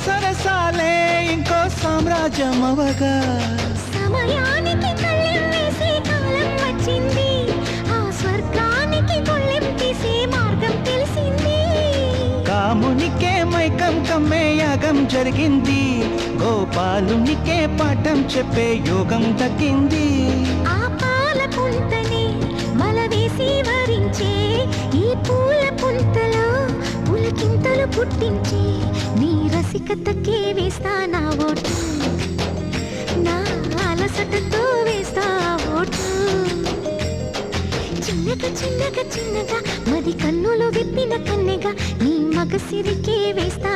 సరసాలే ఇంకో సామ్రాజ్యం అవగా సమయానికి కళ్ళెం వేసే కాలం వచ్చింది, ఆ స్వర్గానికి గొళ్ళెం తీసే మార్గం తెలిసింది. కామునికే మైకం కమ్మే యాగం జరిగింది, గోపాలునికే పాఠం చెప్పే యోగం దక్కింది. ఆ పాల పుంతని మలవేసి వరించే ఈ పూల పుంతలో పులకింతలు పుట్టించే నీ రసికతకే వేస్తా నా ఓటు, నా అలసటతో వేస్తా ఓటు. చిన్నగా చిన్నగా చిన్నగా మది కన్నులు విప్పిన కన్నెగా నీ మగసిరికే వేస్తా